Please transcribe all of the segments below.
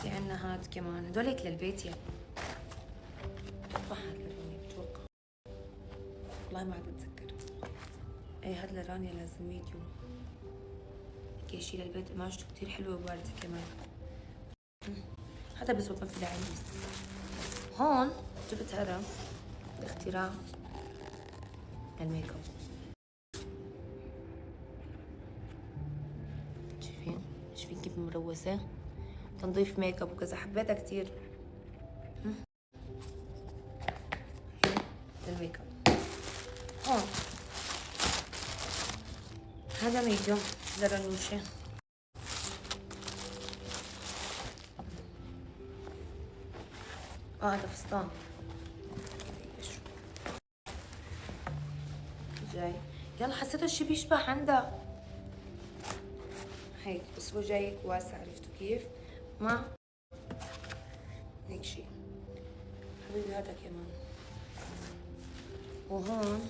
في عنا هاد كمان، هدول هيك للبيت يعني. اتوقع هاد لرانيا، بتوقع والله ما عاد بتذكر. اي هاد لرانيا لازم فيديو. هيك شي للبيت، قماشته كتير حلوة وباردة كمان. هذا بس ما في داعي نلبس. هون جبت هذا اختراع للميك اب. شايفين كيف مروسة؟ تنظيف ميك اب وكذا، حبيتها كتير. للميك اب. هون هذا ميديوم لرنوشة. هذا فستان جاي. يلا حسيته الشي بيشبه عندها هيك، بس هو جاي واسع، عرفتوا كيف؟ مع هيك شي. حبيبي هذا كمان. وهون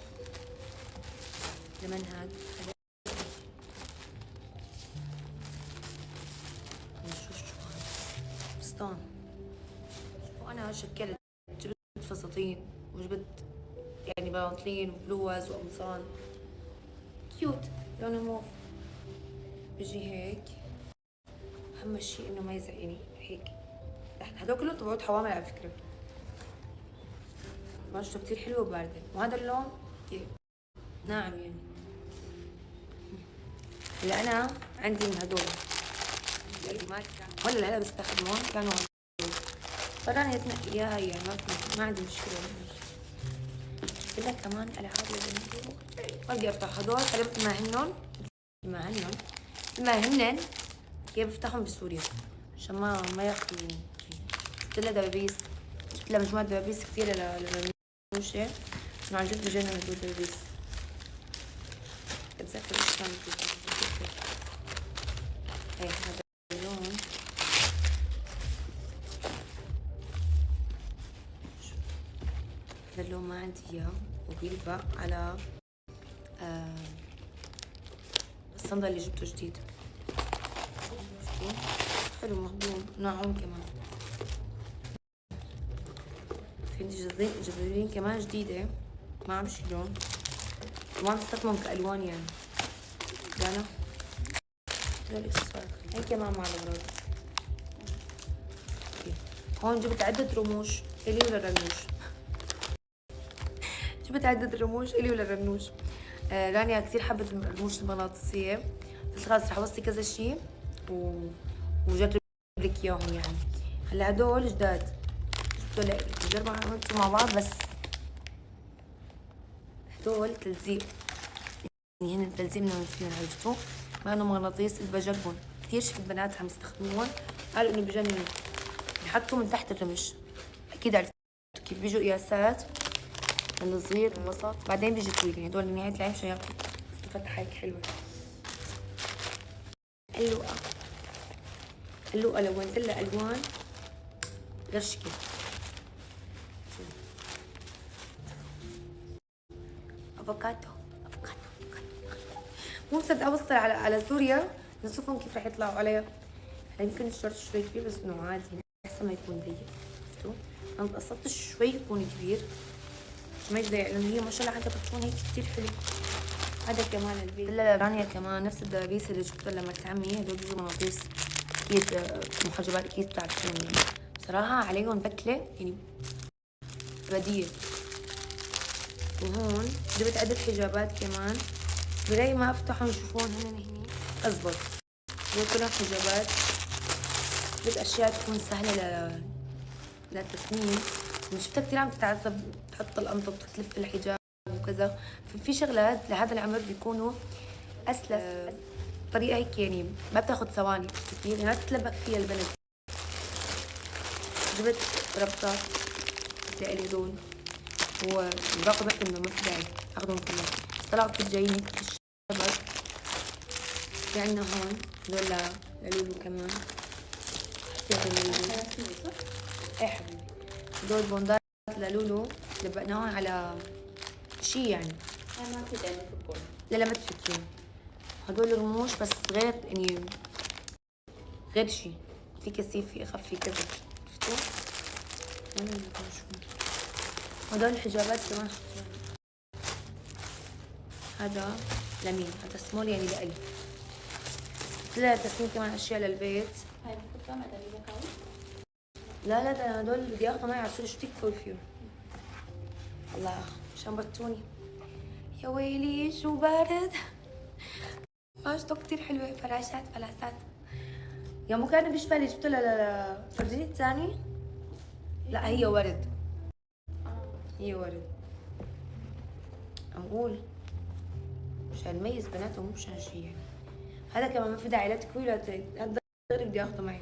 لمن هاد نشوف شو هاد فستان. وانا شكلت، جبت فساتين وجبت يعني بناطيل وبلوز وقمصان كيوت لونه موف. بيجي هيك، اهم شيء انه ما يزعجني هيك. هدول كلهم تبعوت حوامل على فكره. قماشته كتير حلوه وبارده، وهذا اللون كتير ناعم يعني. هلا انا عندي من هدول ولا هلا بستخدمهم، كانوا فانا تنقي اياها يعني، ما عندي مشكله. قلت لك كمان العاب للبنات ما بدي افتح هدول، طلبت ما هنن كيف بفتحهم بسوريا عشان ما ياخذوا. جبت لها دبابيس، جبت لها مجموعة دبابيس كثيرة للرنوشة. انه عن جد بجنن هدول الدبابيس. بتذكر ايش كانت هي هذا اللون. هذا اللون ما عندي اياه، وبيلبق على الصندل اللي جبته جديد. حلو مهضوم ناعم كمان. في عندي جزرين كمان جديدة ما عم شيلون، وما بستخدمهم كألوان يعني. انا هي كمان مع الأغراض. هون جبت عدة رموش إلي وللرنوش. جبت عدة رموش إلي وللرنوش. رانيا كتير حبت الرموش المغناطيسية، قلت خلاص رح اوصي كذا شي وجرب لك اياهم يعني. هلا هدول جداد، جبتوا لك نجربوا انتم مع بعض. بس هدول تلزيق يعني، هن التلزيق منهم فيهم، عرفتوا؟ ما انه مغناطيس. بجربهم كثير، شفت بنات عم يستخدموهم قالوا انه بجننوا. بحطوا من تحت الرمش. اكيد عرفتوا كيف بيجوا قياسات من الصغير الوسط بعدين بيجي طويل يعني. هدول نهاية العين مشان يعطوا فتحة هيك حلوة. اللؤة لونت لها الوان غير شكل. افوكادو. مو مصدقه اوصل على سوريا نشوفهم كيف رح يطلعوا عليها. يمكن الشورت شوي كبير بس انه عادي احسن ما يكون ضيق. شفتوا؟ انا قصدت شوي يكون كبير عشان ما يضيق، لانه هي ما شاء الله عندها بطون هيك كثير حلو. هذا كمان البيت. لا رانيا كمان نفس الدبابيس اللي جبتها لمرت عمي، هدول بيجوا مغناطيس اكيد، محجبات اكيد تعرفون يعني. صراحه عليهم بكله يعني بديل. وهون جبت عدة حجابات كمان، برايي ما افتحهم يشوفون هنا اضبط. هدول كلهم حجابات، جبت اشياء تكون سهلة للتسنين. شفتها كثير عم تتعذب تحط القمطة وتلف الحجاب وكذا. في شغلات لهذا العمر بيكونوا اسلس طريقة هيك يعني ما بتاخد ثواني كثير يعني، ما تتلبك فيها البنت. جبت ربطات لإلي هدول، وباقي بحكي انه ما في داعي اخذهم كلهم، طلعوا كيف جايين هيك في الشبك. في عنا هون هدول للولو كمان. ايه حبيبي، هدول بوندات للولو لبقناهم على شي يعني. ما تدعي تفكون. لا ما تفكين. هدول رموش بس غير يعني غير شي في كثيف في اخف في كذا، شفتوا؟ هدول الحجابات كمان حطيهم. هذا لمين، هذا سمول يعني لإلي. طلع تسمين كمان اشياء للبيت. هاي بتحطها مع دليل قوي؟ لا ده هدول بدي اخذهم معي على سوري شو تكفوا فيهم. الله مشان بطوني. يا ويلي شو بارد. قاشته كتير حلوة، فراشات فلاسات. يا مو كان بيشبه اللي جبت لها فرجيني الثاني. لا هي ورد. هي ورد. عم اقول مشان نميز بناتهم مو مشان شي يعني. هذا كمان ما في داعي لا تكوي ولا هذا غير بدي اخذه معي.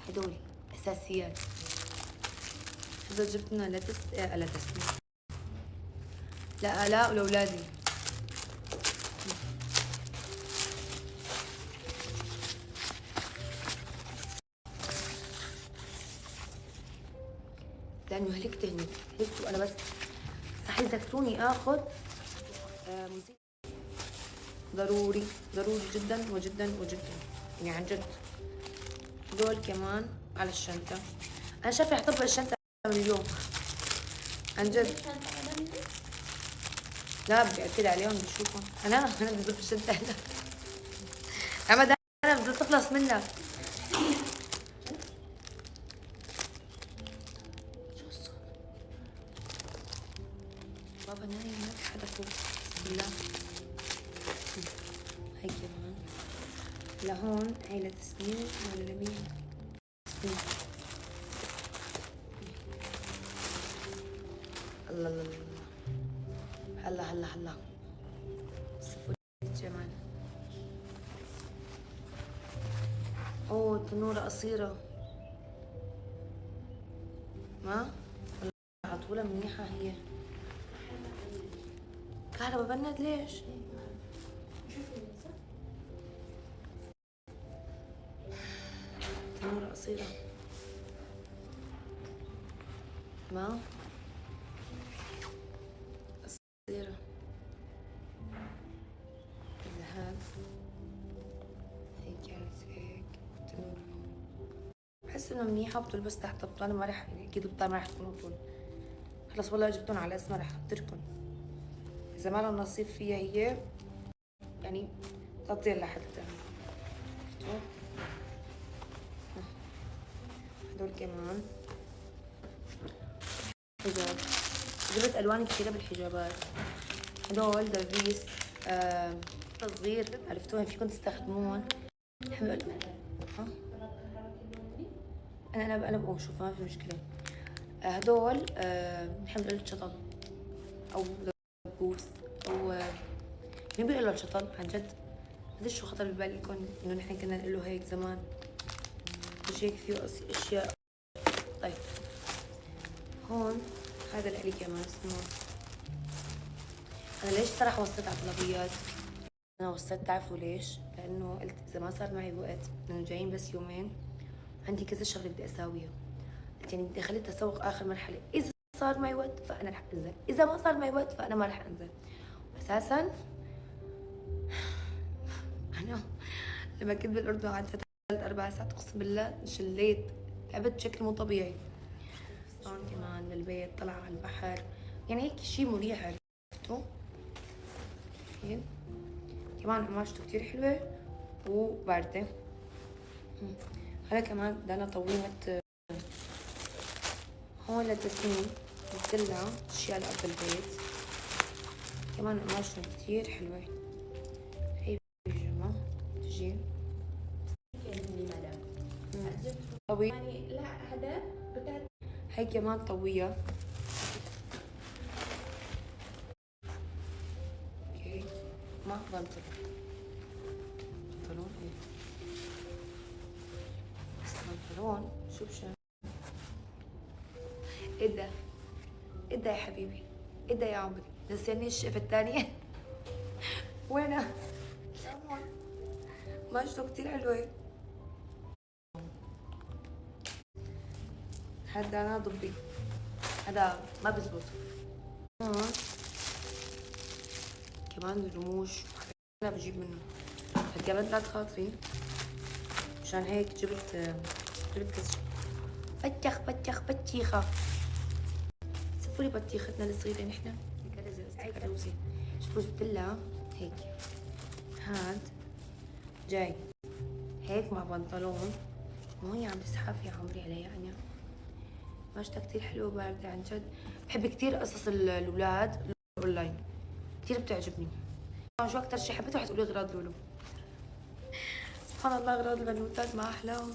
هدول اساسيات. هذا جبتنا لا تسمية. لا آلاء ولأولادي. لأنه هلكت هني، هلكت وأنا بس صح يذكروني آخذ موسيقى. ضروري ضروري جدا وجدا وجدا يعني عن جد. دول كمان على الشنطة. أنا شايفة رح أطبق الشنطة من اليوم عن جد. لا بدي أكد عليهم بشوفهم. أنا بدي أطبق الشنطة هلا. عمد أنا بدي تخلص منها. بابا نايم ما في حدا فوق. بسم الله. هي كمان لهون. هي لتسنيم ولا لمين؟ تسنيم. الله الله الله. هلا هلا هلا. صفر الجمال. اوه تنورة قصيرة. ما؟ عطولة منيحة هي. كهربا بند ليش؟ تنورة قصيرة. ما؟ قصيرة. الذهب. هي كانت هيك تنورة. بحس انه منيحة بتلبس تحت بطانة ما رح اكيد البطانة ما رح تكون طول. خلص والله جبتهم على اسمها رح اتركهم. إذا ما لها نصيب فيها هي يعني تطير لحد تاني. شفتوا؟ هدول كمان حجاب. جبت ألوان كثيرة بالحجابات. هدول دبيس صغير عرفتوهم فيكم تستخدموهم. حلو. أنا بقوم شوف ما في مشكلة. هدول بنحب نقول شطل أو دبوس أو مين بيقول له الشطل عن جد. قديش شو خطر ببالكم إنه نحن كنا نقول له هيك زمان. مش هيك فيه أشياء. طيب هون هذا اللي كمان اسمه. أنا ليش صراحة وصلت على طلبيات؟ أنا وصلت تعرفوا ليش؟ لأنه قلت إذا ما صار معي وقت لأنه جايين بس يومين عندي كذا شغلة بدي أساويها. قلت يعني بدي أخلي التسوق آخر مرحلة. إذا صار معي وقت فأنا رح أنزل، إذا ما صار معي وقت فأنا ما رح أنزل. أساسا أنا لما كنت بالأردن قعدت 3-4 ساعات أقسم بالله شليت، تعبت بشكل مو طبيعي. صار كمان للبيت طلع على البحر يعني هيك شي مريح عرفتوا؟ شايفين؟ كمان قماشته كتير حلوة وباردة. هلا كمان بدنا طويمة هون للتسنين بتدلع أشياء لأرض البيت. كمان قماشته كتير حلوة. هي بيجامة تجي طوي. يعني لا هذا بتاع هي كمان طوية. اوكي ما بنطلق بنطلون ايه بس بنطلون شو بشان. ايه ده ايه ده يا حبيبي ايه ده يا عمري نسيني الشقفة الثانية. وينها؟ ماشته كتير حلوة. هذا انا ضبي هذا ما بزبط. كمان رموش انا بجيب منه فجبت لك خاطري مشان هيك جبت كذا بطيخ بطيخة. سفولي بطيختنا الصغيرة نحن كروزة. شوفوا جبت لها هيك، هاد جاي هيك مع بنطلون، وهي عم تزحف يا عمري عليها أنا. قماشتها كتير حلوة باردة عن جد. بحب كتير قصص الأولاد الأونلاين، كتير بتعجبني. شو أكتر شي حبيته؟ حتقولي غراض لولو. سبحان الله، غراض البنوتات ما أحلاهم.